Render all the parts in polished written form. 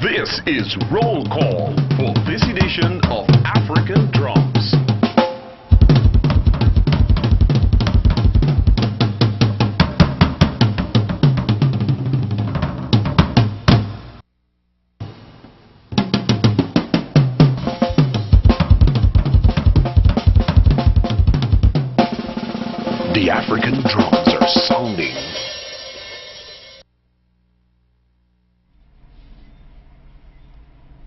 This is Roll Call for this edition of African Drums. The African drums are sounding.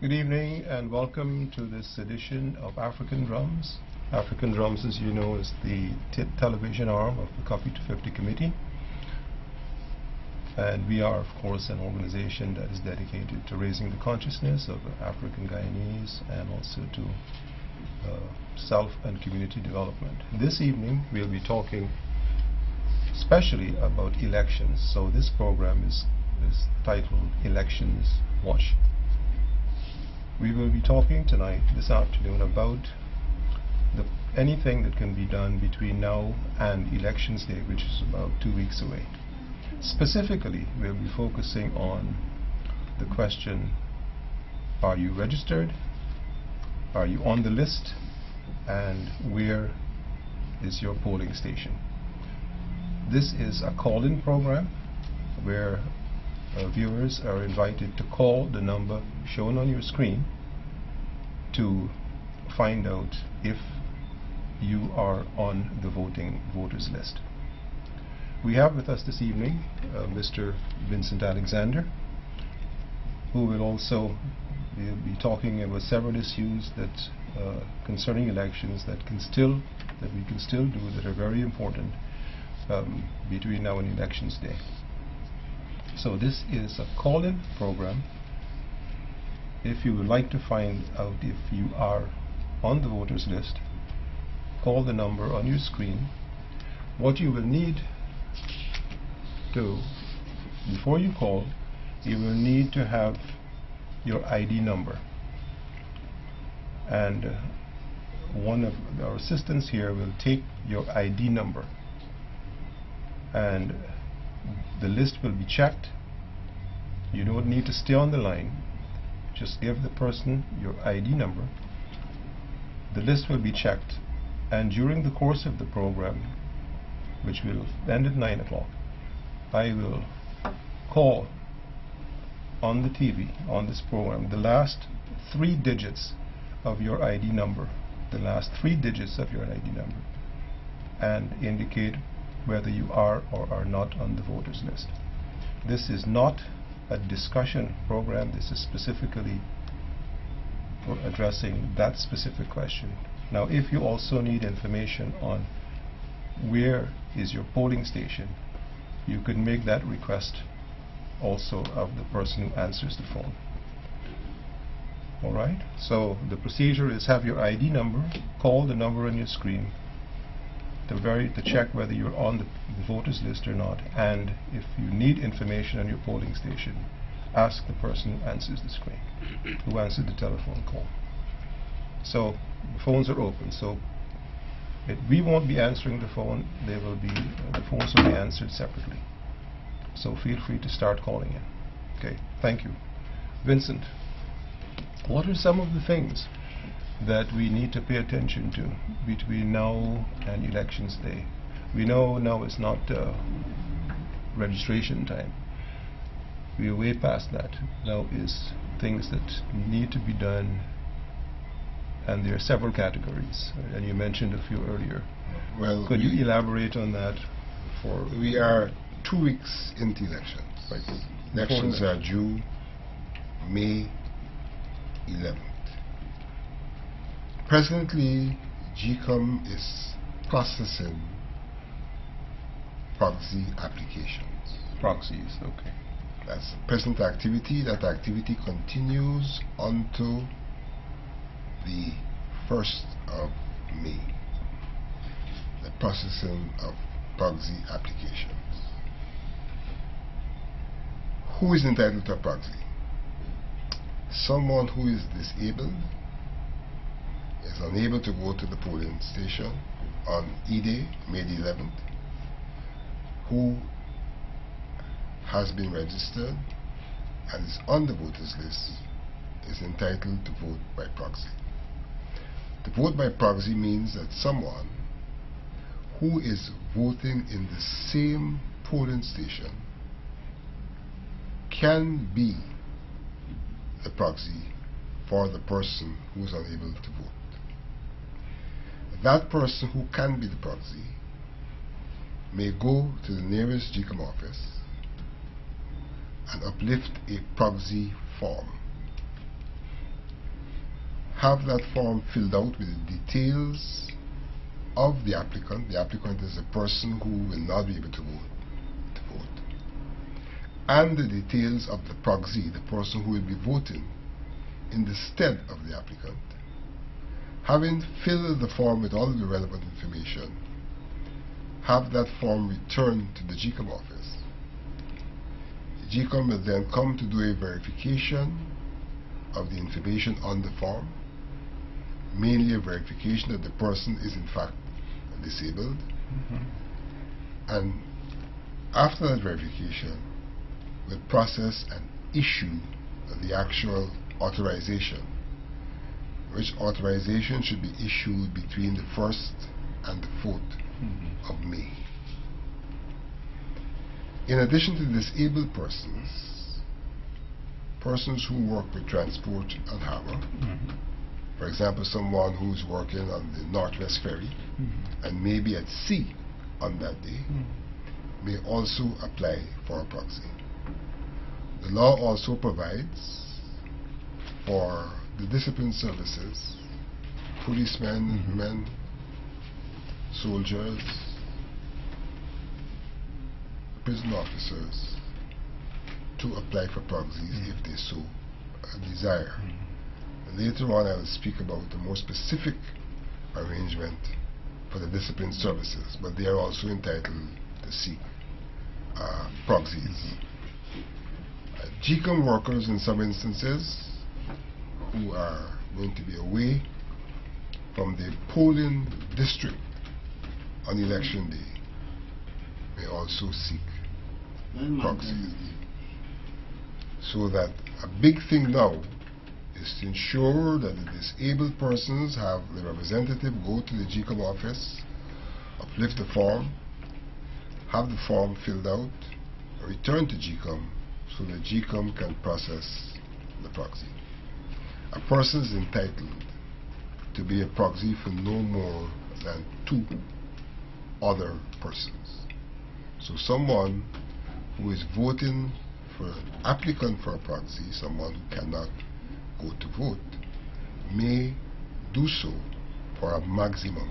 Good evening and welcome to this edition of African Drums. African Drums, as you know, is the television arm of the Cuffy to 50 Committee. And we are, of course, an organization that is dedicated to raising the consciousness of African Guyanese and also to self and community development. This evening we'll be talking especially about elections. So this program is titled Elections Watch. We will be talking tonight, this afternoon, about anything that can be done between now and Elections Day, which is about 2 weeks away. Specifically, we'll be focusing on the question, are you registered? Are you on the list? And where is your polling station? This is a call-in program where viewers are invited to call the number shown on your screen to find out if you are on the voters list. We have with us this evening Mr. Vincent Alexander, who will also be talking about several issues that concerning elections that we can still do that are very important between now and Elections Day. So this is a call-in program. If you would like to find out if you are on the voters list, call the number on your screen. What you will need to, before you call, you will need to have your ID number. And one of our assistants here will take your ID number, and the list will be checked. You don't need to stay on the line. Just give the person your ID number. The list will be checked, and during the course of the program, which will end at 9 o'clock, I will call on the TV, on this program, the last 3 digits of your ID number, and indicate whether you are or are not on the voters list. This is not a discussion program. This is specifically for addressing that specific question. Now, if you also need information on where is your polling station, you could make that request also of the person who answers the phone. Alright, so the procedure is have your ID number, call the number on your screen to check whether you're on the voters list or not, and if you need information on your polling station, ask the person who answers the screen, who answered the telephone call. So the phones are open, so we won't be answering the phone. The phones will be answered separately. So feel free to start calling in. Okay, thank you. Vincent, what are some of the things that we need to pay attention to between now and Elections Day? We know now it's not registration time. We are way past that. Now is things that need to be done, and there are several categories, and you mentioned a few earlier. Well, could you elaborate on that? We are 2 weeks into elections. Right. Elections are due May 11th. Presently, GCOM is processing proxy applications. Proxies, okay. That's present activity. That activity continues until the 1st of May. The processing of proxy applications. Who is entitled to a proxy? Someone who is disabled, is unable to go to the polling station on E-Day, May the 11th, who has been registered and is on the voters list is entitled to vote by proxy. To vote by proxy means that someone who is voting in the same polling station can be the proxy for the person who is unable to vote. That person who can be the proxy may go to the nearest GCOM office and uplift a proxy form. Have that form filled out with the details of the applicant. The applicant is a person who will not be able to vote. And the details of the proxy, the person who will be voting in the stead of the applicant. Having filled the form with all of the relevant information, have that form returned to the GCOM office. The GCOM will then come to do a verification of the information on the form, mainly a verification that the person is in fact disabled. And after that verification, will process and issue the actual authorization, which authorization should be issued between the 1st and the 4th of May. In addition to disabled persons, persons who work with transport and harbor, for example, someone who's working on the Northwest Ferry and may be at sea on that day, may also apply for a proxy. The law also provides for the discipline services, policemen, men, soldiers, prison officers, to apply for proxies if they so desire. Later on I will speak about the more specific arrangement for the discipline services, but they are also entitled to seek proxies. GCOM workers in some instances who are going to be away from the polling district on election day may also seek proxies. So that a big thing now is to ensure that the disabled persons have the representative go to the GCOM office, uplift the form, have the form filled out, return to GCOM so that GCOM can process the proxy. A person is entitled to be a proxy for no more than 2 other persons. So someone who is voting for an applicant for a proxy, someone who cannot go to vote, may do so for a maximum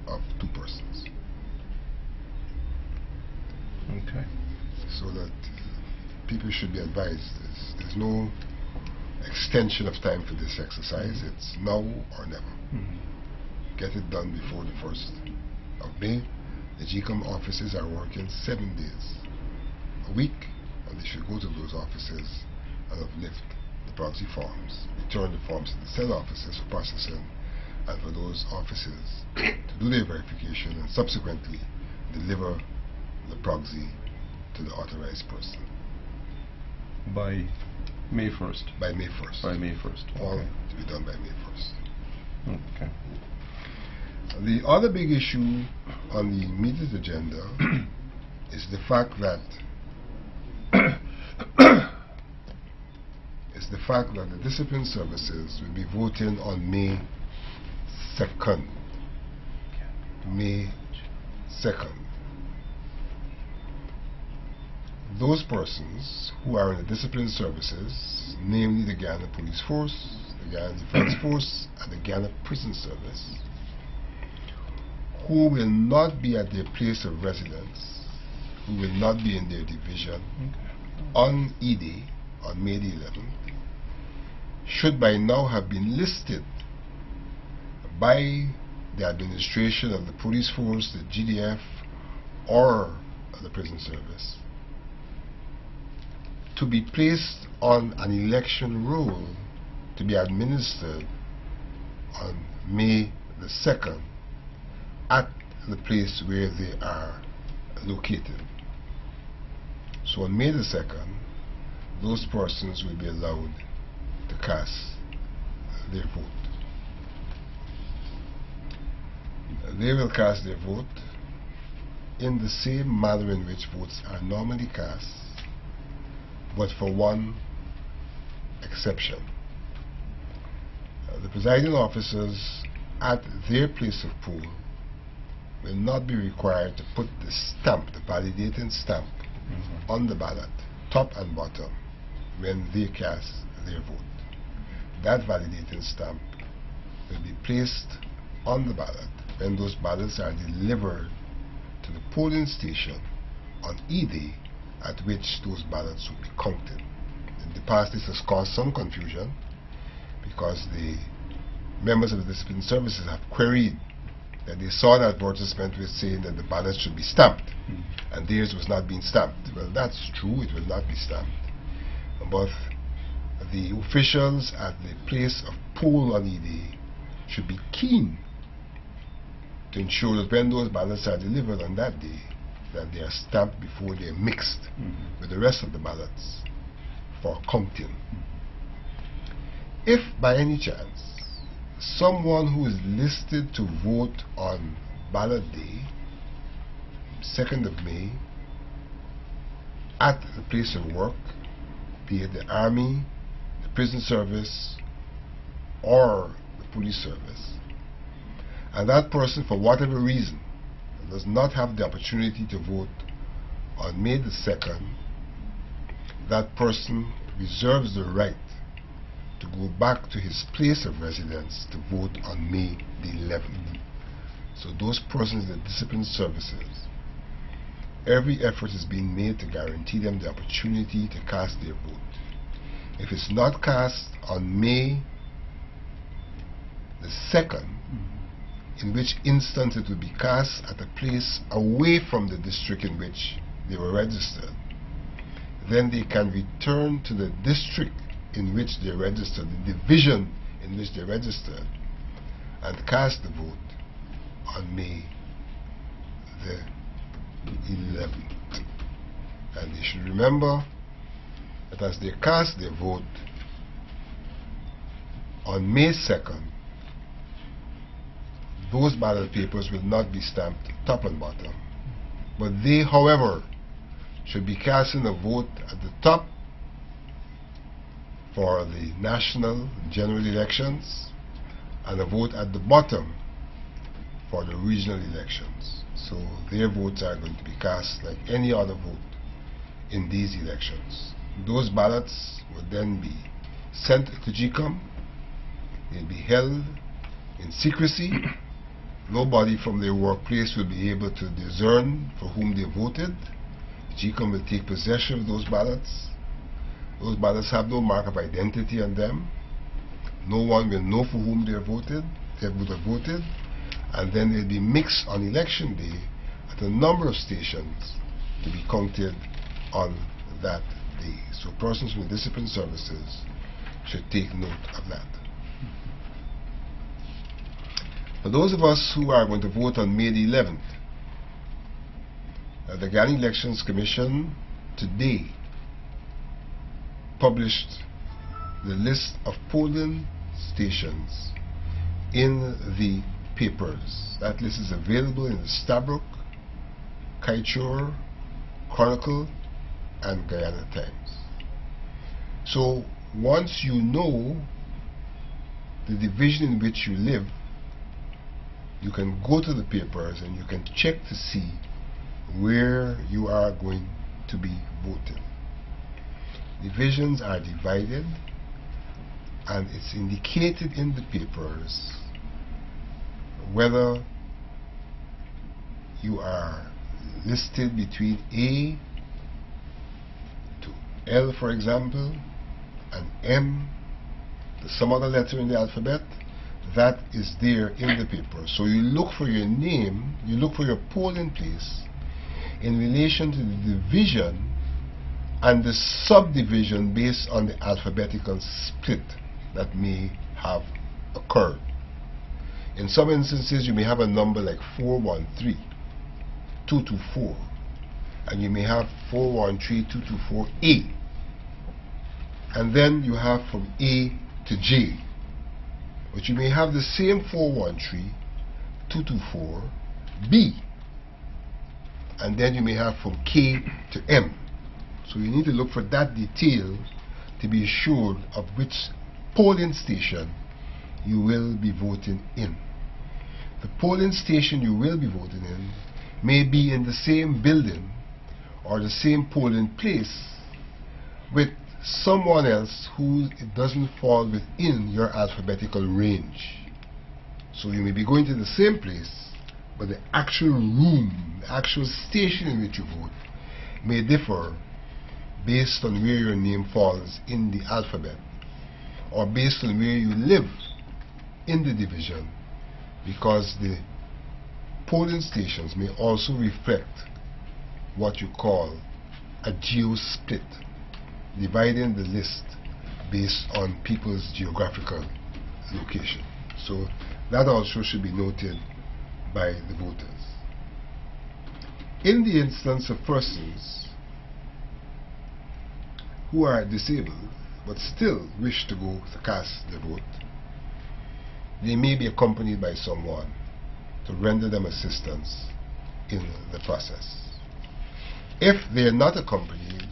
of 2 persons. Okay. So that people should be advised. There's no extension of time for this exercise. It's now or never. Get it done before the 1st of May. The GCOM offices are working 7 days a week, and they should go to those offices and uplift the proxy forms, return the forms to the said offices for processing, and for those offices to do their verification and subsequently deliver the proxy to the authorized person. By May 1st? By May 1st. By May 1st. All Okay. to be done by May 1st. Okay. The other big issue on the immediate agenda is the fact that the discipline services will be voting on May 2nd. May 2nd. Those persons who are in the discipline services, namely the Guyana Police Force, the Guyana Defense Force, and the Guyana Prison Service, who will not be at their place of residence, who will not be in their division on E-Day, on May the 11th, should by now have been listed by the administration of the police force, the GDF, or the prison service, to be placed on an election roll to be administered on May the 2nd at the place where they are located. So on May the 2nd, those persons will be allowed to cast their vote. They will cast their vote in the same manner in which votes are normally cast, but for one exception. The presiding officers at their place of poll will not be required to put the stamp, the validating stamp, on the ballot, top and bottom, when they cast their vote. That validating stamp will be placed on the ballot when those ballots are delivered to the polling station on E-Day, at which those ballots will be counted. In the past, this has caused some confusion because the members of the discipline services have queried that they saw that advertisement was saying that the ballots should be stamped and theirs was not being stamped. Well, that's true, it will not be stamped. But the officials at the place of poll on E-Day should be keen to ensure that when those ballots are delivered on that day, that they are stamped before they are mixed with the rest of the ballots for counting. If by any chance someone who is listed to vote on ballot day, 2nd of May, at the place of work, be it the army, the prison service, or the police service, and that person, for whatever reason, does not have the opportunity to vote on May the 2nd, that person reserves the right to go back to his place of residence to vote on May the 11th. So those persons in the discipline services, every effort is being made to guarantee them the opportunity to cast their vote. If it's not cast on May the 2nd, in which instance it will be cast at a place away from the district in which they were registered, then they can return to the district in which they registered, the division in which they registered, and cast the vote on May the 11th. And they should remember that as they cast their vote on May 2nd, those ballot papers will not be stamped top and bottom, but they, however, should be casting a vote at the top for the national general elections and a vote at the bottom for the regional elections. So their votes are going to be cast like any other vote in these elections. Those ballots will then be sent to GCOM. They'll be held in secrecy. Nobody from their workplace will be able to discern for whom they voted. GCOM will take possession of those ballots. Those ballots have no mark of identity on them. No one will know for whom they voted, and then they'll be mixed on election day at a number of stations to be counted on that day. So persons from discipline services should take note of that. For those of us who are going to vote on May the 11th, the Guyana-Elections Commission today published the list of polling stations in the papers. That list is available in the Stabroek, Kaieteur, Chronicle, and Guyana Times. So once you know the division in which you live, you can go to the papers and you can check to see where you are going to be voting. Divisions are divided, and it's indicated in the papers whether you are listed between A to L, for example, and M, some other letter in the alphabet. That is there in the paper. So you look for your name, you look for your polling place in relation to the division and the subdivision based on the alphabetical split that may have occurred. In some instances, you may have a number like 413, 224, and you may have 413, 224A. and then you have from A to J. But you may have the same 413, 224, B. And then you may have from K to M. So you need to look for that detail to be assured of which polling station you will be voting in. The polling station you will be voting in may be in the same building or the same polling place with someone else who it doesn't fall within your alphabetical range. So you may be going to the same place, but the actual room, the actual station in which you vote may differ based on where your name falls in the alphabet, or based on where you live in the division, because the polling stations may also reflect what you call a geo-split, dividing the list based on people's geographical location. So that also should be noted by the voters. In the instance of persons who are disabled but still wish to go to cast their vote, they may be accompanied by someone to render them assistance in the process. If they are not accompanied,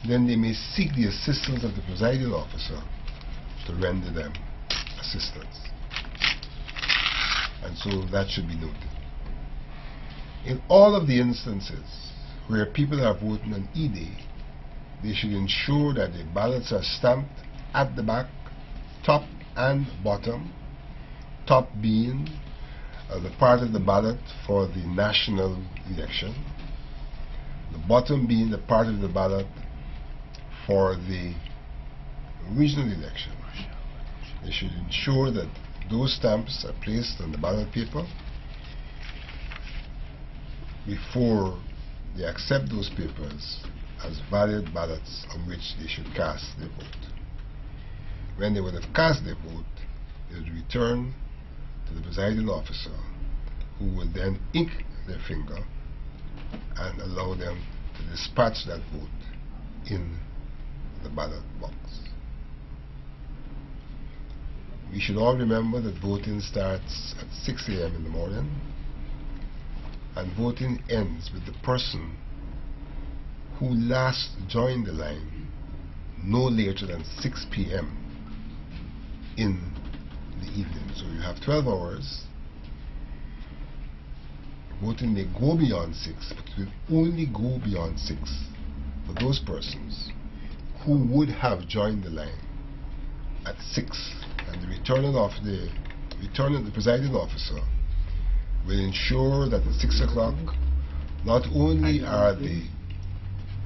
then they may seek the assistance of the presiding officer to render them assistance. And so that should be noted. In all of the instances where people are voting on E-Day, they should ensure that the ballots are stamped at the back, top and bottom, top being the part of the ballot for the national election, the bottom being the part of the ballot for the regional election. They should ensure that those stamps are placed on the ballot paper before they accept those papers as valid ballots on which they should cast their vote. When they would have cast their vote, they would return to the presiding officer, who will then ink their finger and allow them to dispatch that vote in the ballot box. We should all remember that voting starts at 6 a.m. in the morning, and voting ends with the person who last joined the line no later than 6 p.m. in the evening. So you have 12 hours. Voting may go beyond 6, but it will only go beyond 6 for those persons who would have joined the line at 6, and the presiding officer will ensure that at 6 o'clock not only are the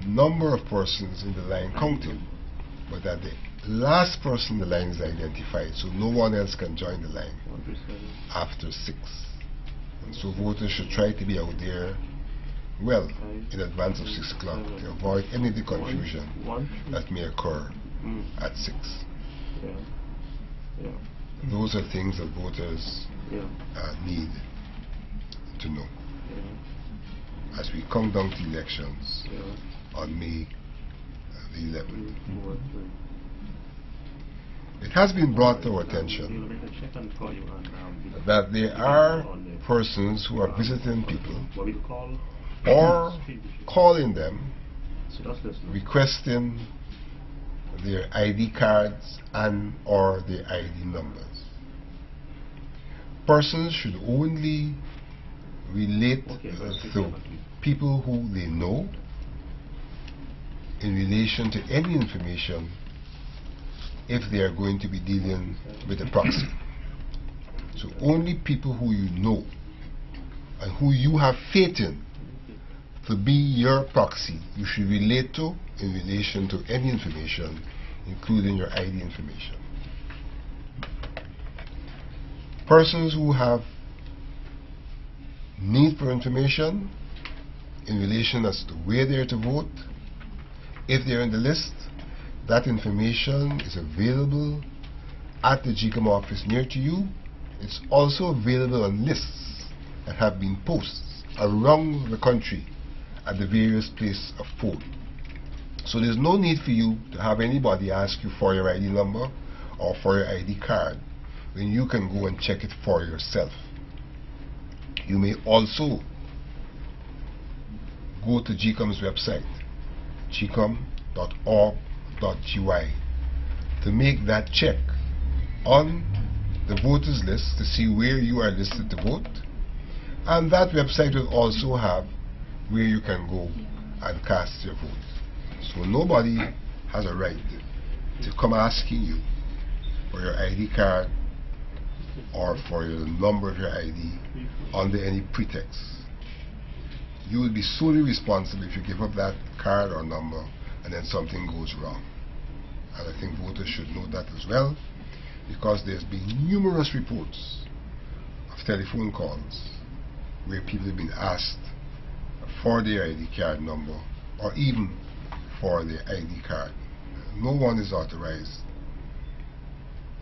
number of persons in the line counted, but that the last person in the line is identified, so no one else can join the line after 6. And so voters should try to be out there well in advance of 6 o'clock to avoid any of the confusion that may occur at 6. Those are things that voters need to know as we come down to elections on May the 11th. It has been brought to our attention that there are persons who are visiting people or calling them, requesting their ID cards and or their ID numbers. Persons should only relate to people who they know in relation to any information if they are going to be dealing with a proxy. So only people who you know and who you have faith in to be your proxy you should relate to in relation to any information, including your ID information. Persons who have need for information in relation as to where they are to vote, if they are in the list, that information is available at the GCOM office near to you. It's also available on lists that have been posted around the country at the various places of vote. So there's no need for you to have anybody ask you for your ID number or for your ID card when you can go and check it for yourself. You may also go to GCOM's website, gcom.org.gy, to make that check on the voters list to see where you are listed to vote. And that website will also have where you can go and cast your vote. So nobody has a right to come asking you for your ID card or for the number of your ID under any pretext. You will be solely responsible if you give up that card or number and then something goes wrong. And I think voters should know that as well, because there's been numerous reports of telephone calls where people have been asked for their ID card number or even for their ID card. No one is authorized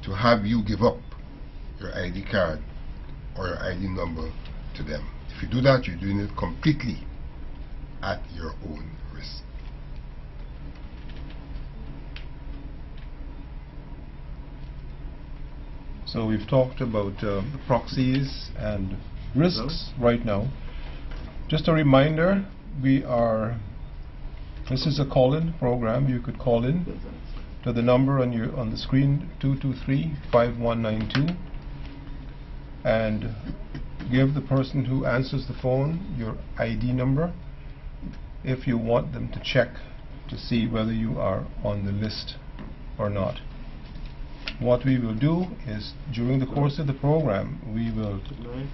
to have you give up your ID card or your ID number to them. If you do that, you're doing it completely at your own risk. So we've talked about proxies and risks right now. Just a reminder, this is a call-in program. You could call in to the number on the screen, 223-5192, and give the person who answers the phone your ID number if you want them to check to see whether you are on the list or not. What we will do is, during the course of the program, we will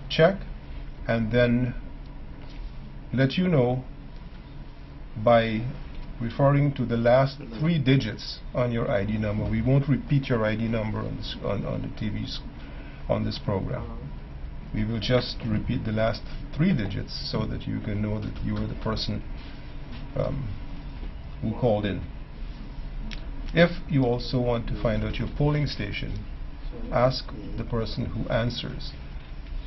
check and then let you know by referring to the last 3 digits on your ID number. We won't repeat your ID number on the TVs on this program. We will just repeat the last 3 digits so that you can know that you are the person who called in. If you also want to find out your polling station, ask the person who answers,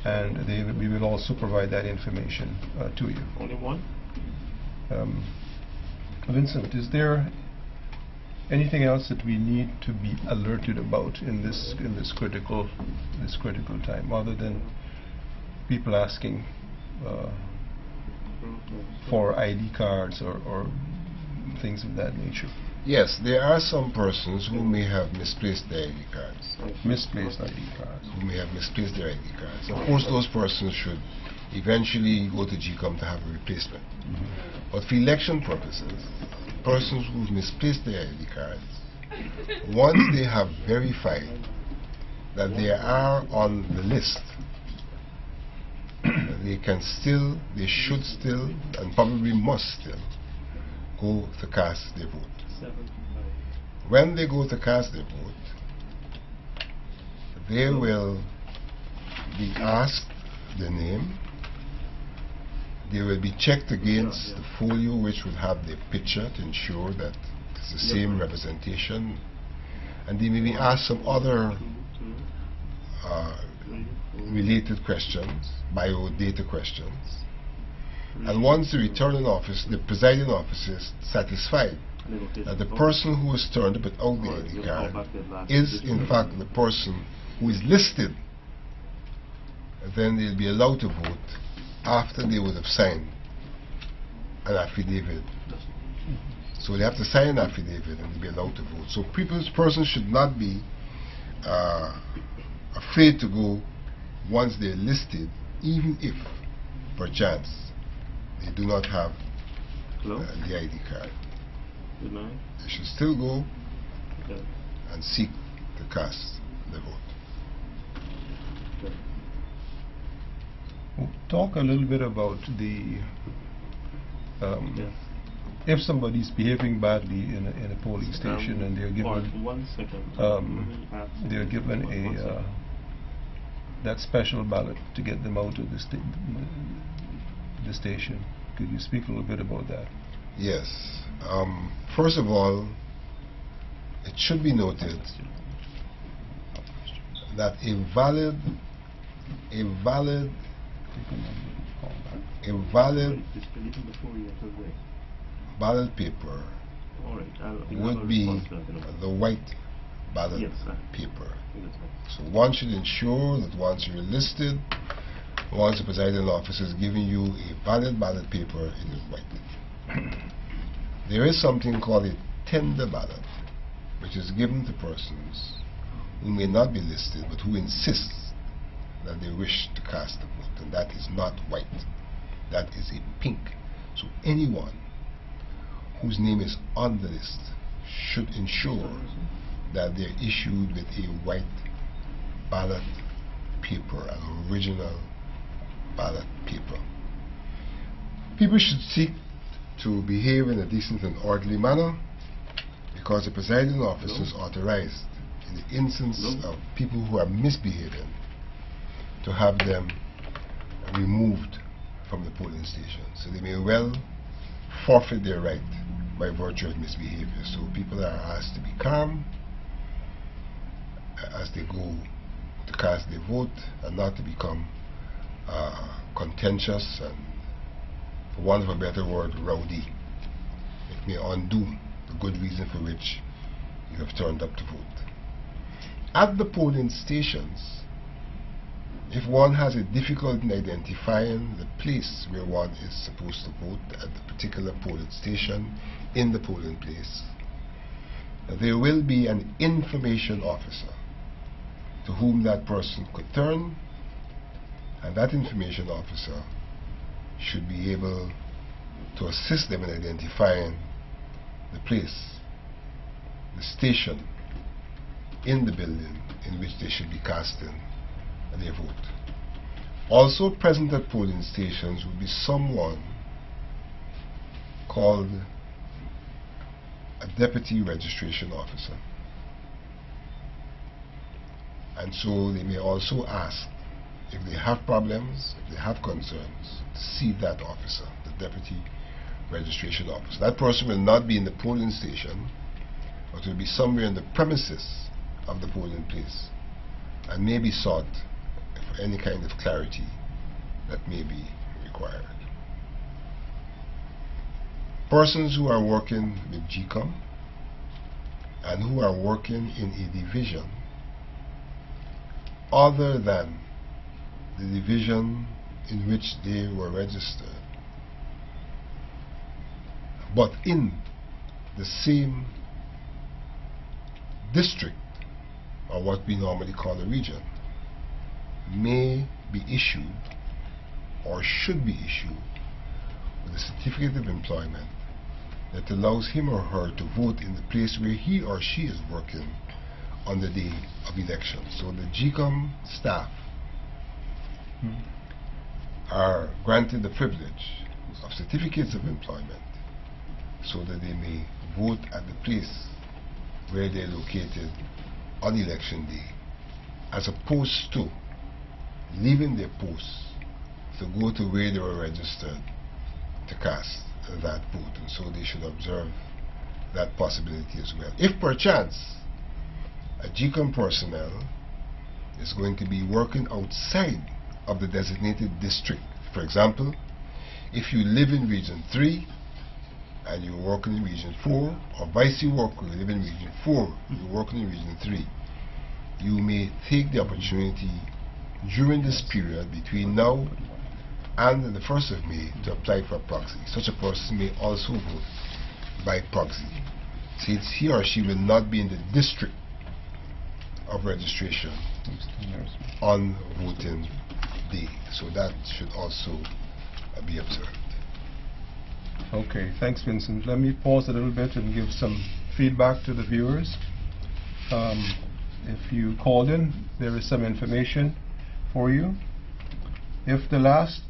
and we will also provide that information to you. Only one? Vincent, is there anything else that we need to be alerted about in this critical time, other than people asking for ID cards or things of that nature? Yes, there are some persons who may have misplaced their ID cards. Misplaced ID cards. Who may have misplaced their ID cards. Of course, those persons should eventually go to GCOM to have a replacement. But for election purposes, persons who misplaced their ID cards, once they have verified that they are on the list, they should still, and probably must still, go to cast their vote. When they go to cast their vote, they will be asked the name. They will be checked against the folio, which will have their picture to ensure that it's the same representation, and they may be asked some other related questions, biodata questions. And once the returning office, the presiding officer, is satisfied that the person who is turned up without the ID card is in fact the person who is listed, then they'll be allowed to vote after they would have signed an affidavit. So they have to sign an affidavit and they'll be allowed to vote. So persons should not be afraid to go once they're listed, even if, perchance, they do not have the ID card. They should still go and seek to cast the vote. Talk a little bit about the if somebody's behaving badly in a polling station and they're given a that special ballot to get them out of the station. Could you speak a little bit about that? Yes. First of all, it should be noted that a valid ballot paper All right. would be the white ballot Yes, sir. paper. Yes, sir. So one should ensure that once you're listed, once the presiding officer is giving you a valid ballot paper, it is white. There is something called a tender ballot, which is given to persons who may not be listed but who insist that they wish to cast a vote, and that is not white. That is a pink. So anyone whose name is on the list should ensure that they're issued with a white ballot paper, an original ballot paper. People should seek to behave in a decent and orderly manner, because the presiding officer is authorized, in the instance of people who are misbehaving, to have them removed from the polling station. So they may well forfeit their right by virtue of misbehavior. So people are asked to be calm as they go to cast their vote, and not to become contentious and, for want of a better word, rowdy. It may undo the good reason for which you have turned up to vote. At the polling stations, if one has a difficulty in identifying the place where one is supposed to vote at the particular polling station, in the polling place, there will be an information officer to whom that person could turn, and that information officer should be able to assist them in identifying the place, the station in the building in which they should be casting their vote. Also present at polling stations will be someone called a deputy registration officer. And so they may also ask, if they have problems, if they have concerns, to see that officer, the deputy registration officer. That person will not be in the polling station, but will be somewhere in the premises of the polling place, and may be sought for any kind of clarity that may be required. Persons who are working with GCOM and who are working in a division other than the division in which they were registered, but in the same district, or what we normally call a region, may be issued or should be issued with a certificate of employment that allows him or her to vote in the place where he or she is working on the day of election. So the GCOM staff are granted the privilege of certificates of employment so that they may vote at the place where they're located on election day, as opposed to leaving their posts to go to where they were registered to cast that vote. And so they should observe that possibility as well. If perchance a GCOM personnel is going to be working outside of the designated district, for example, if you live in Region 3 and you're working in Region 4, or vice versa, you live in Region 4, you're working in Region 3, you may take the opportunity during this period between now and the 1st of May to apply for a proxy. Such a person may also vote by proxy, since he or she will not be in the district of registration on voting day. So that should also be observed. Okay, thanks, Vincent. Let me pause a little bit and give some feedback to the viewers. If you called in, there is some information for you. If the last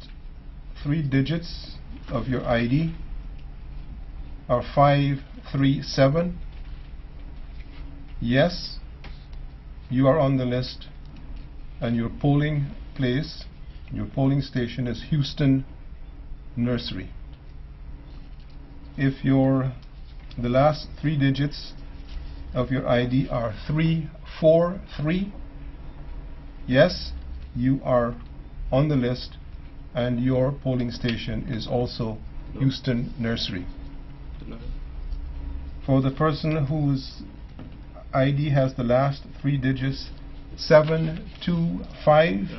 3 digits of your ID are 537, yes, you are on the list, and your polling place, your polling station is Houston Nursery. If the last 3 digits of your ID are 343, yes, you are on the list, and your polling station is also Houston Nursery. For the person whose ID has the last 3 digits 725,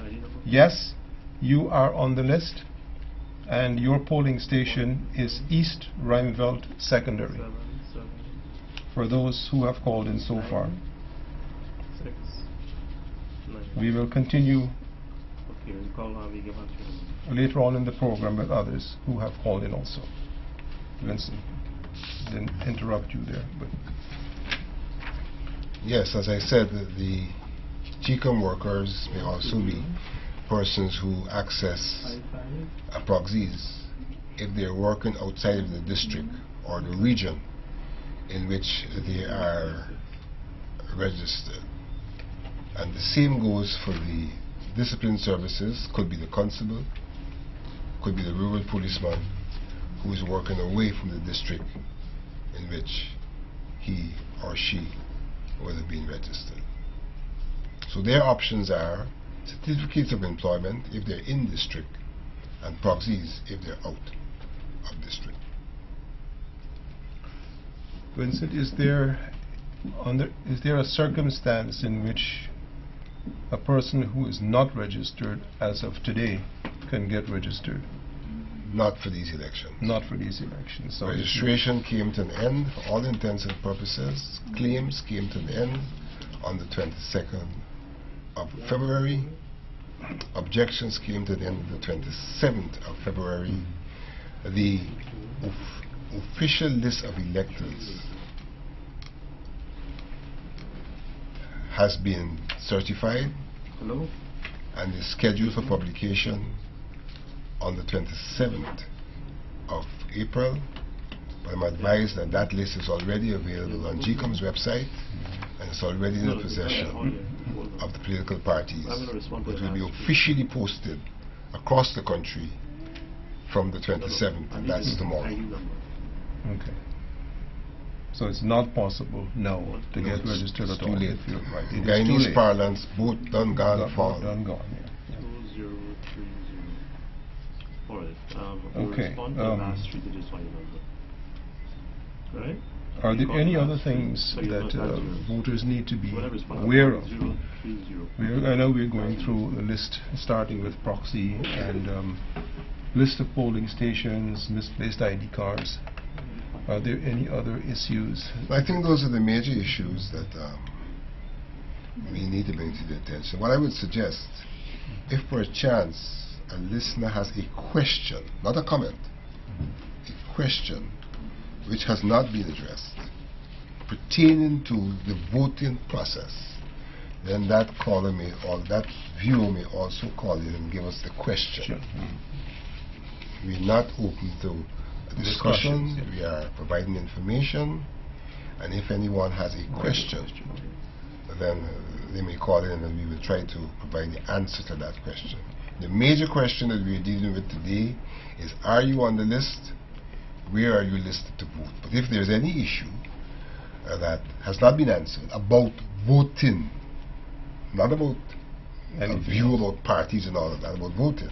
yes, you are on the list, and your polling station is East Rheinveld Secondary. For those who have called in so far. We will continue later on in the program with others who have called in also. Vincent, didn't interrupt you there, but yes, as I said, the GCOM workers may also be persons who access proxies if they're working outside of the district or the region in which they are registered. And the same goes for the discipline services. Could be the constable, could be the rural policeman who is working away from the district in which he or she would have been registered. So their options are certificates of employment if they're in district, and proxies if they're out of district. Vincent, is there a circumstance in which a person who is not registered as of today can get registered? Not for these elections. Not for these elections. So registration came to an end for all intents and purposes. Claims came to an end on the 22nd of February. Objections came to the end on the 27th of February. The official list of electors has been certified and is scheduled for publication on the 27th of April. But I'm advised that that list is already available on GCOM's website and it's already in the possession of the political parties. It will be officially posted across the country from the 27th, and that's tomorrow. Okay. So it's not possible now to get registered at all. Too late. Right. It is Guyanese too late. parlance, both done, gone, fall. Done, gone, yeah. 2030. Alright. Okay, Respond to the last 3 digits on your number. Right? Are there Call any the other last things three. So that you're not voters need to be Whatever respond. aware of? 030. I know we're going through a list starting with proxy and list of polling stations, misplaced ID cards. Are there any other issues? I think those are the major issues that we need to bring to the attention. What I would suggest, if per chance a listener has a question, not a comment, a question which has not been addressed pertaining to the voting process, then that caller may, or that viewer may also call in and give us the question. Sure. We're not open to discussion. Discussions, yeah. We are providing information, and if anyone has a question, then they may call in and we will try to provide the answer to that question. The major question that we're dealing with today is, are you on the list? Where are you listed to vote? But if there's any issue that has not been answered about voting, not about a view about parties and all of that, about voting,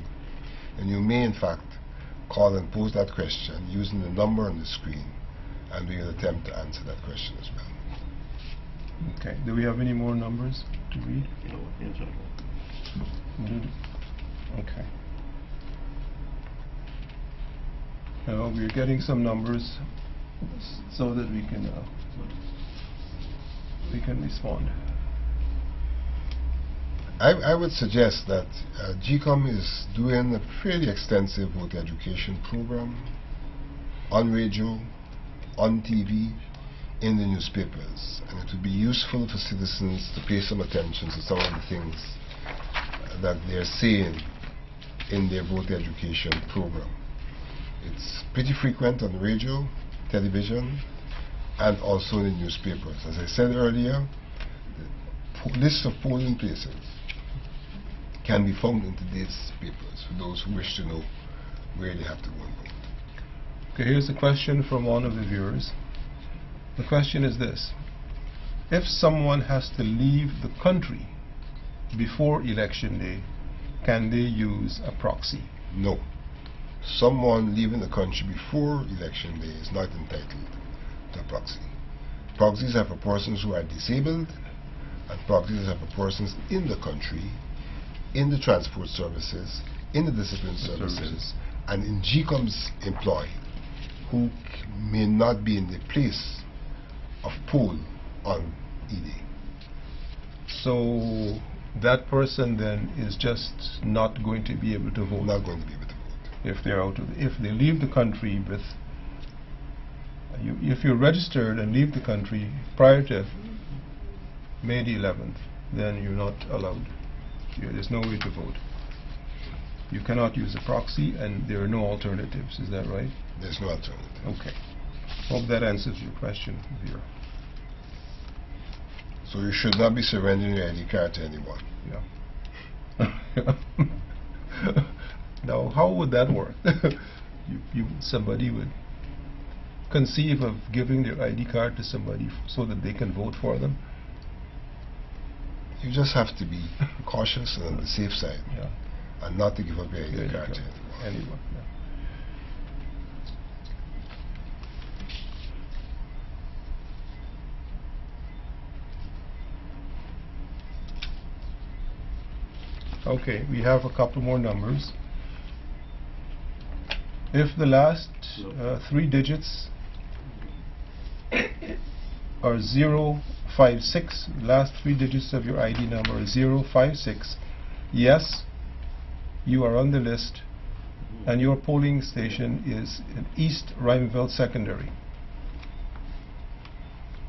then you may in fact call and pose that question using the number on the screen, and we will attempt to answer that question as well. Okay. Do we have any more numbers to read? Okay. We're getting some numbers so that we can respond. I would suggest that GCOM is doing a fairly extensive voter education program on radio, on TV, in the newspapers, and it would be useful for citizens to pay some attention to some of the things that they're saying in their voter education program. It's pretty frequent on radio, television, and also in the newspapers. As I said earlier, the list of polling places can be found in today's papers for those who wish to know where they have to go and vote. Okay, here's a question from one of the viewers. The question is this: if someone has to leave the country before election day, can they use a proxy? No. Someone leaving the country before election day is not entitled to a proxy. Proxies are for persons who are disabled, and proxies are for persons in the country, in the transport services, in the discipline services, and in GCOM's employ, who may not be in the place of poll on E-Day. So that person then is just not going to be able to vote. Not going to be able to vote. If they're out of, if they leave the country with, if you're registered and leave the country prior to May the 11th, then you're not allowed. There's no way to vote. You cannot use a proxy, and there are no alternatives. Is that right? There's no alternative. Okay. Hope that answers your question, Vera. So you should not be surrendering your ID card to anyone. Yeah. Now, how would that work? Somebody would conceive of giving their ID card to somebody so that they can vote for them? You just have to be cautious and on the safe side, Yeah. and not to give up your ID card to anyone. Anyone, yeah. Okay, we have a couple more numbers. If the last 3 digits are 056, last 3 digits of your ID number is 056, yes, you are on the list, and your polling station is in East Rhymeville Secondary.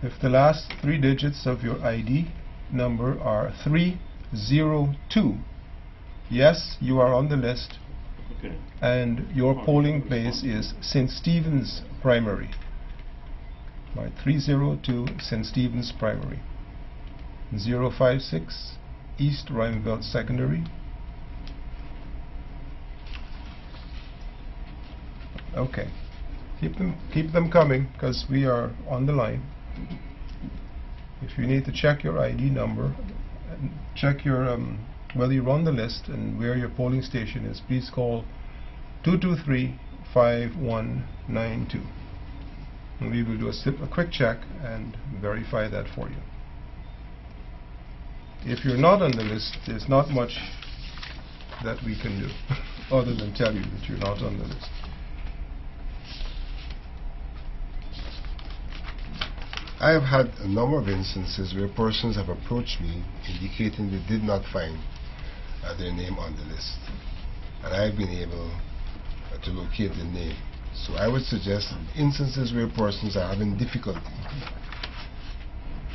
If the last 3 digits of your ID number are 302, yes, you are on the list, Okay. and your polling place is St. Stephen's Primary. Right, 302 St. Stephen's Primary. 056 East Rhymeville Secondary. Okay, keep them coming, because we are on the line. If you need to check your ID number, and check your whether you're on the list and where your polling station is, please call 223-5192. And we will do a quick check and verify that for you. If you're not on the list, there's not much that we can do other than tell you that you're not on the list. I have had a number of instances where persons have approached me indicating they did not find their name on the list, and I've been able to locate the name. So I would suggest instances where persons are having difficulty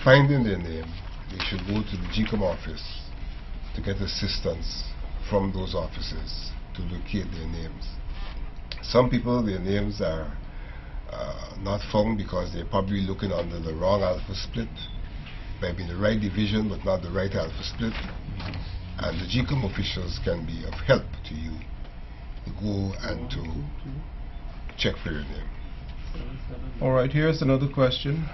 finding their name, they should go to the GCOM office to get assistance from those offices to locate their names. Some people, their names are not found because they're probably looking under the wrong alpha split, maybe in the right division but not the right alpha split, and the GCOM officials can be of help to you to go and to check for your name. Alright, here's another question.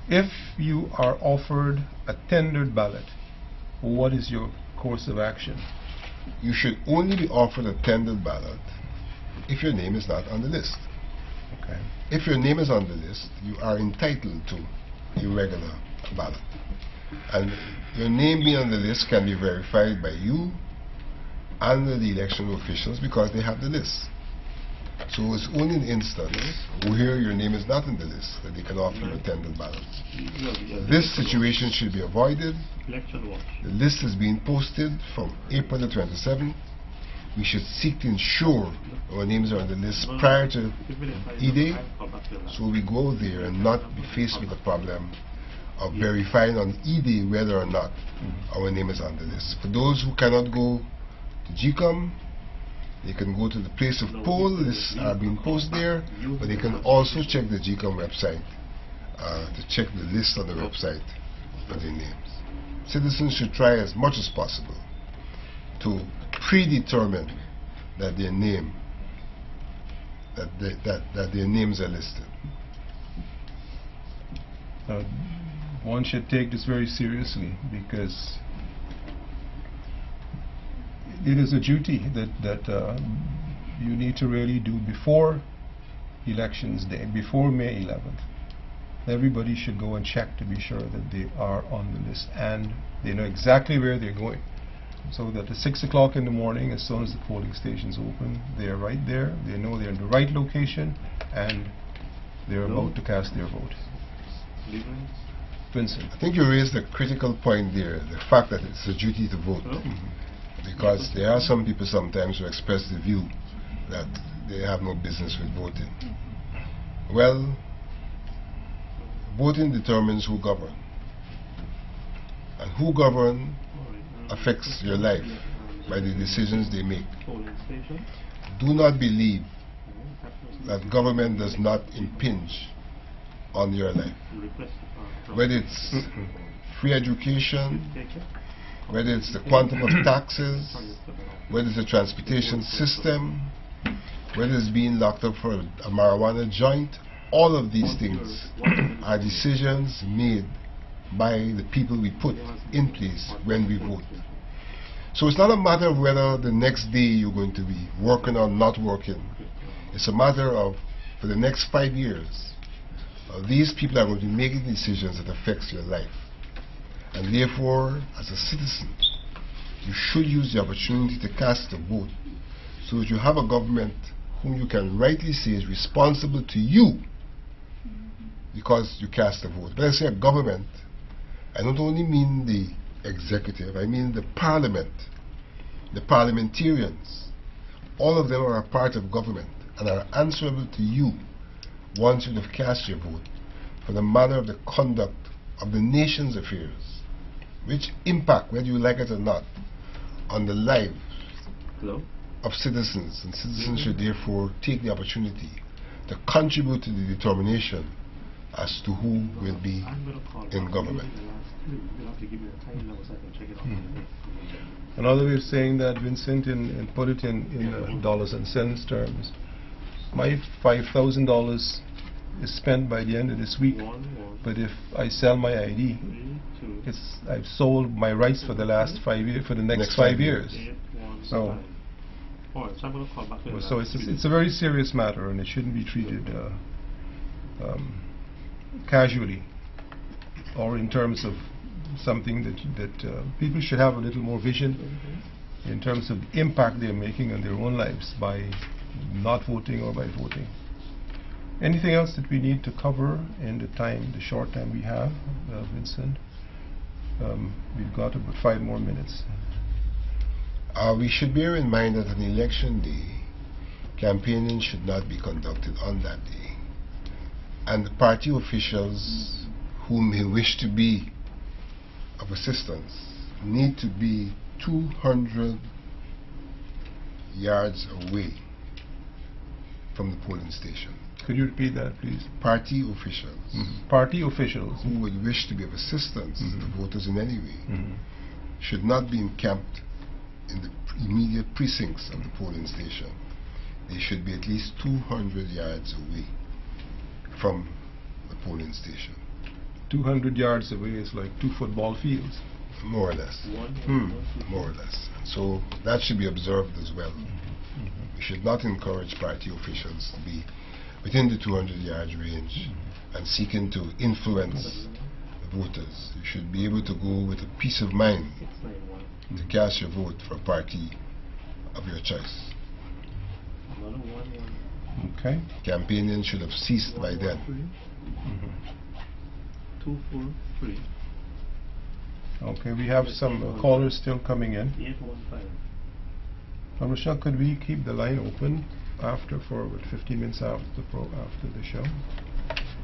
If you are offered a tendered ballot, what is your course of action? You should only be offered a tendered ballot if your name is not on the list. Okay. If your name is on the list, you are entitled to a regular ballot. And your name being on the list can be verified by you and the election officials because they have the list. So it's only in instance where your name is not in the list that they can offer you a tendered ballot. This situation should be avoided. The list is being posted from April the 27th. We should seek to ensure our names are on the list prior to E-Day, so we go there and not be faced with the problem of verifying on E-Day whether or not our name is on the list. For those who cannot go to GCOM, they can go to the place of poll. Lists are being posted there, but they can also check the GCOM website to check the list on the website for their names. Citizens should try as much as possible to predetermine that their name, that their names are listed. One should take this very seriously, because it is a duty that you need to really do before elections day, before May 11th, everybody should go and check to be sure that they are on the list and they know exactly where they're going. So that at 6 o'clock in the morning, as soon as the polling stations open, they are right there, they know they're in the right location, and they're about to cast their vote. Vincent. I think you raised a critical point there, the fact that it's a duty to vote. Because there are some people sometimes who express the view that they have no business with voting. Well, voting determines who govern. And who govern affects your life by the decisions they make. Do not believe that government does not impinge on your life. Whether it's free education, whether it's the quantum of taxes, whether it's the transportation system, whether it's being locked up for a marijuana joint, all of these things are decisions made by the people we put in place when we vote. So it's not a matter of whether the next day you're going to be working or not working. It's a matter of, for the next 5 years, these people are going to be making decisions that affects your life. And therefore, as a citizen, you should use the opportunity to cast a vote so that you have a government whom you can rightly say is responsible to you because you cast a vote. When I say a government, I don't only mean the executive, I mean the parliament, the parliamentarians. All of them are a part of government and are answerable to you once you have cast your vote for the manner of the conduct of the nation's affairs, which impact, whether you like it or not, on the lives of citizens, and citizens should therefore take the opportunity to contribute to the determination as to who will be in government. Another way of saying that, Vincent, and put it in dollars and cents terms, my $5,000 is spent by the end of this week, but if I sell my ID, I've sold my rights for the last 5 years, for the next 5 years. So it's a very serious matter, and it shouldn't be treated casually, or in terms of something that people should have a little more vision in terms of the impact they're making on their own lives by not voting or by voting. Anything else that we need to cover in the short time we have, Vincent? We've got about 5 more minutes. We should bear in mind that on election day, campaigning should not be conducted on that day. And the party officials who may wish to be of assistance need to be 200 yards away from the polling station. Could you repeat that, please? Party officials. Party officials who would wish to be of assistance to voters in any way should not be encamped in the immediate precincts of the polling station. They should be at least 200 yards away from the polling station. 200 yards away is like 2 football fields. More or less. More or less. So that should be observed as well. We should not encourage party officials to be within the 200 yards range and seeking to influence the voters. You should be able to go with a peace of mind to cast your vote for a party of your choice. Okay. Campaigning should have ceased by then. 243. Okay, we have some callers still coming in. 815. Michelle, could we keep the line open for about 15 minutes after the show?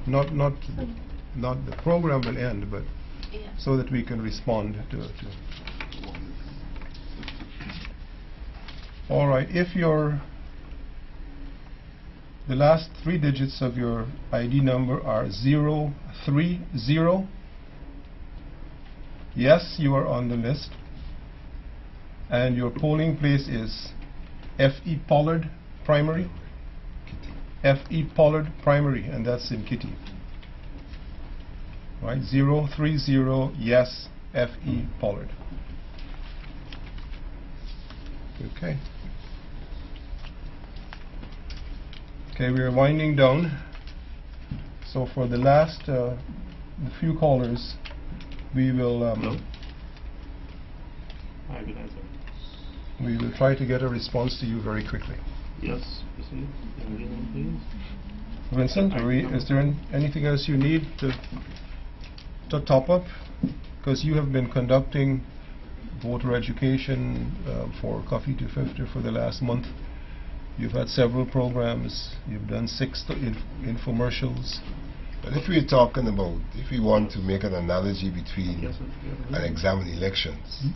Not the program will end, but so that we can respond to. All right. If the last 3 digits of your ID number are 030, yes, you are on the list. And your polling place is F.E. Pollard Primary. F.E. Pollard Primary, and that's in Kitty. Right, 030, yes, F.E. Pollard. Okay. Okay, we are winding down. So for the last the few callers, we will Hello? Hi, good answer. we will try to get a response to you very quickly. Yes, proceed. Can we get one, please? Vincent, is there anything else you need to top up? Because you have been conducting voter education for Cuffy 250 for the last month. You've had several programs. You've done 6 infomercials. But if we're talking about, if we want to make an analogy between Yes, sir. an exam and elections,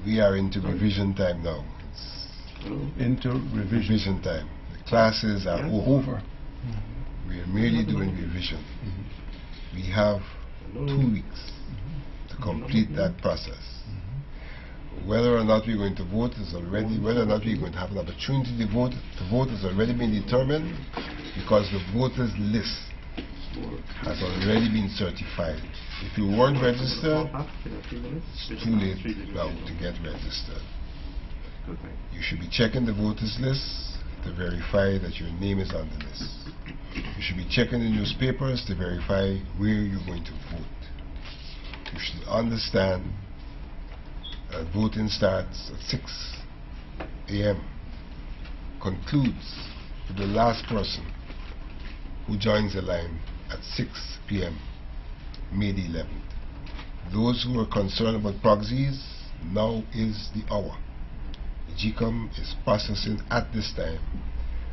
we are into revision time now. It's Hello? Into revision. revision time. The classes are Yes. over. We are merely doing revision. We have Hello? 2 weeks to complete that process. Whether or not we're going to vote is already, whether or not we're going to have an opportunity to vote has already been determined, because the voters list has already been certified. If you weren't registered, it's too late now to get registered. Good thing. You should be checking the voters list to verify that your name is on the list. You should be checking the newspapers to verify where you're going to vote. You should understand that voting starts at 6 a.m., concludes with the last person who joins the line at 6 p.m., May the 11th. Those who are concerned about proxies, now is the hour. The GCOM is processing at this time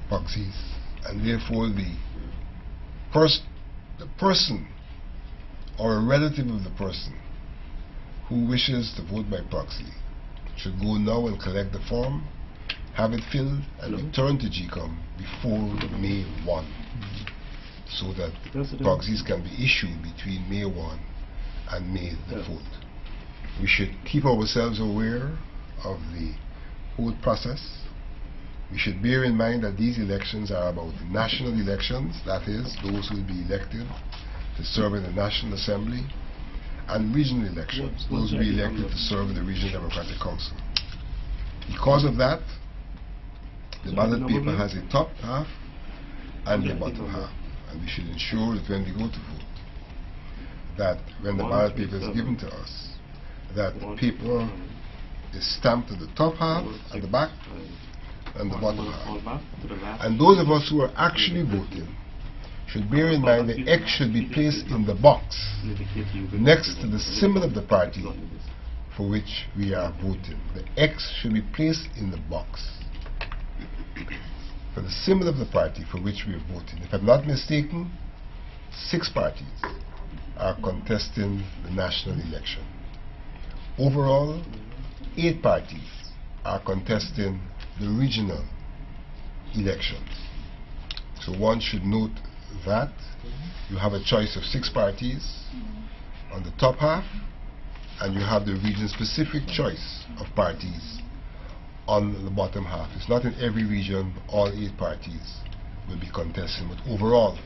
proxies, and therefore the person or a relative of the person who wishes to vote by proxy should go now and collect the form, have it filled, and return to GCOM before May 1, so that proxies can be issued between May 1 and May the 4th. We should keep ourselves aware of the whole process. We should bear in mind that these elections are about national elections, that is, those who will be elected to serve in the National Assembly, and regional elections, those who will be elected to serve in the Regional Democratic Council. Because of that, the ballot paper has a top half and a bottom half, and we should ensure that when we go to vote, that when the ballot paper is given to us, that the paper is stamped at the top half, at the back, and the bottom half. And those of us who are actually voting should bear in mind the X should be placed in the box next to the symbol of the party for which we are voting. The X should be placed in the box for the symbol of the party for which we are voting. If I'm not mistaken, 6 parties are contesting the national election. Overall, 8 parties are contesting the regional elections. So one should note that you have a choice of 6 parties on the top half, and you have the region-specific choice of parties on the bottom half. It's not in every region all 8 parties will be contesting, but overall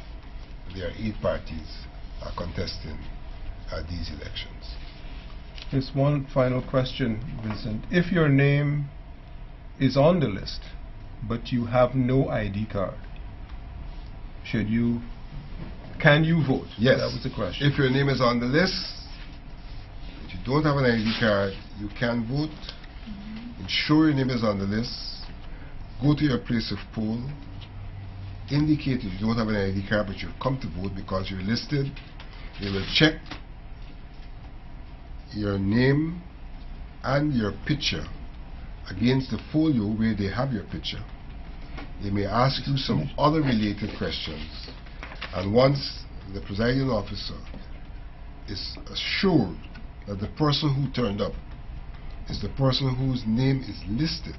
there are 8 parties are contesting these elections. Just one final question, Vincent. If your name is on the list, but you have no ID card, can you vote? Yes. That was the question. If your name is on the list, but you don't have an ID card, you can vote. Ensure your name is on the list. Go to your place of poll. Indicate if you don't have an ID card, but you've come to vote because you're listed. They will check your name and your picture against the folio where they have your picture. They may ask you some other related questions, and once the presiding officer is assured that the person who turned up is the person whose name is listed,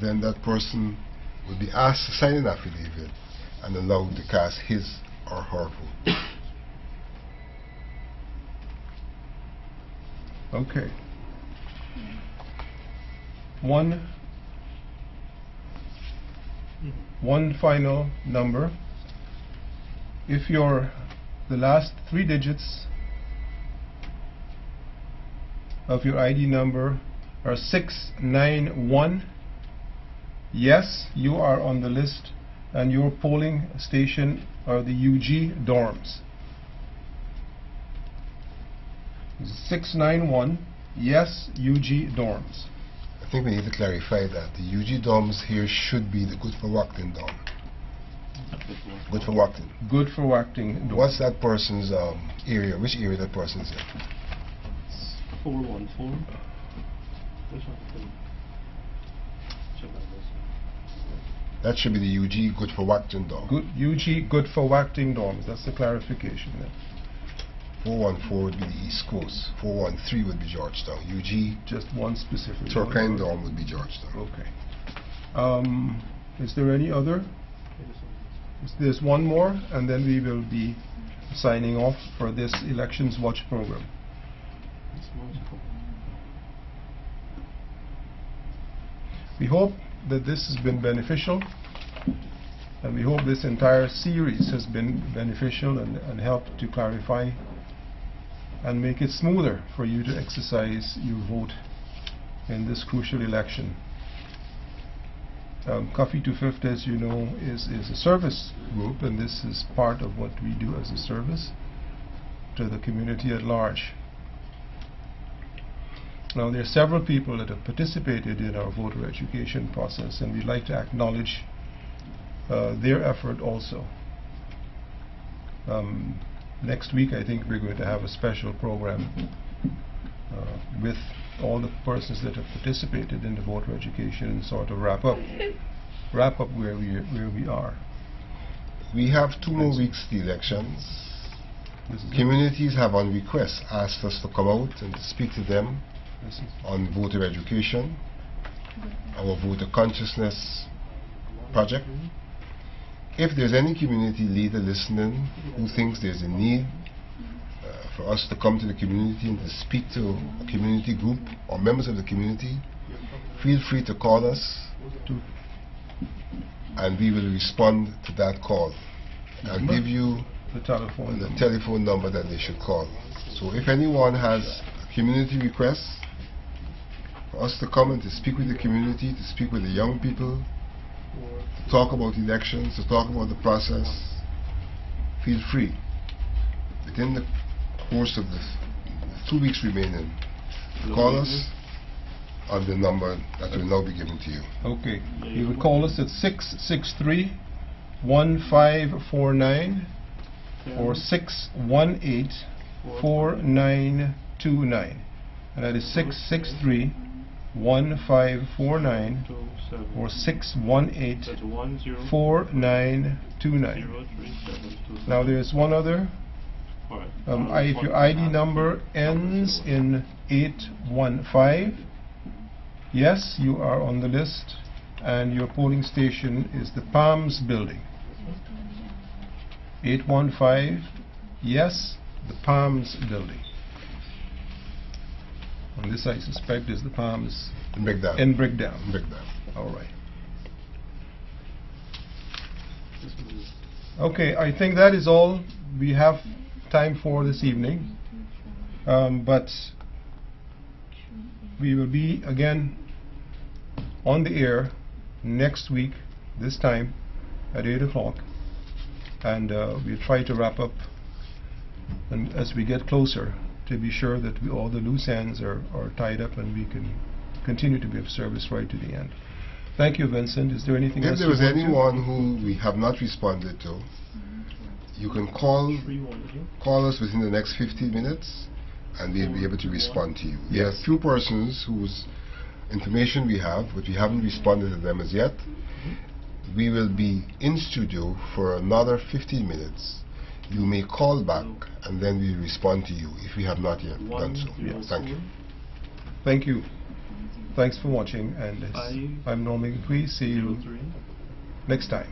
then that person will be asked to sign an affidavit and allowed to cast his or her vote. Okay. One final number. If the last 3 digits of your ID number are 691, yes, you are on the list and your polling station are the UG dorms. 691, yes, UG dorms. I think we need to clarify that the UG dorms here should be the Good for Wacting dorm. Good for Wacting. Good for Wacting dorm. What's that person's area? Which area that person's in? 414. Which one? Check out this. That should be the UG Good for Wacting dorm. Good, UG Good for Wacting dorms. That's the clarification there. 414 would be the East Coast. 413 would be Georgetown. UG, Just one specific. Turkine dorm would be Georgetown. Okay. Is there any other? There's one more, and then we will be signing off for this Elections Watch program. We hope that this has been beneficial, and we hope this entire series has been beneficial and helped to clarify and make it smoother for you to exercise your vote in this crucial election. Cuffy 250, as you know, is a service group, and this is part of what we do as a service to the community at large. Now, there are several people that have participated in our voter education process, and we'd like to acknowledge their effort also. Next week, I think we're going to have a special program with all the persons that have participated in the voter education and sort of wrap up where we are. We have 2 more weeks to the elections. Communities have on request asked us to come out and to speak to them on voter education, our voter consciousness project. If there's any community leader listening who thinks there's a need for us to come to the community and to speak to a community group or members of the community, feel free to call us and we will respond to that call. I'll give you the telephone number that they should call. So if anyone has a community request for us to come and to speak with the community, to speak with the young people, to talk about elections, to talk about the process, feel free. Within the course of the 2 weeks remaining, call us on the number that will now be given to you. Okay. You would call us at 663-1549 or 618-4929. And that is 663-1549 or 618-4929. Now there's one other. If your ID number ends in 815, yes, you are on the list, and your polling station is the Palms building. 815, yes, the Palms building. And this, I suspect, is the Palms In Brickdown. in Brickdown. Brickdown. All right. Okay, I think that is all we have time for this evening. But we will be again on the air next week, this time at 8 o'clock. And we'll try to wrap up and as we get closer to be sure that all the loose ends are tied up and we can continue to be of service right to the end. Thank you, Vincent. Is there anything else? If there was anyone who we have not responded to, you can call us within the next 15 minutes and we'll be able to respond to you. There are a few persons whose information we have, but we haven't responded to them as yet. We will be in studio for another 15 minutes. You may call back and then we'll respond to you if we have not yet done so. Thank you. Thank you. Thanks for watching, and I'm Ng-A-Qui. See you next time.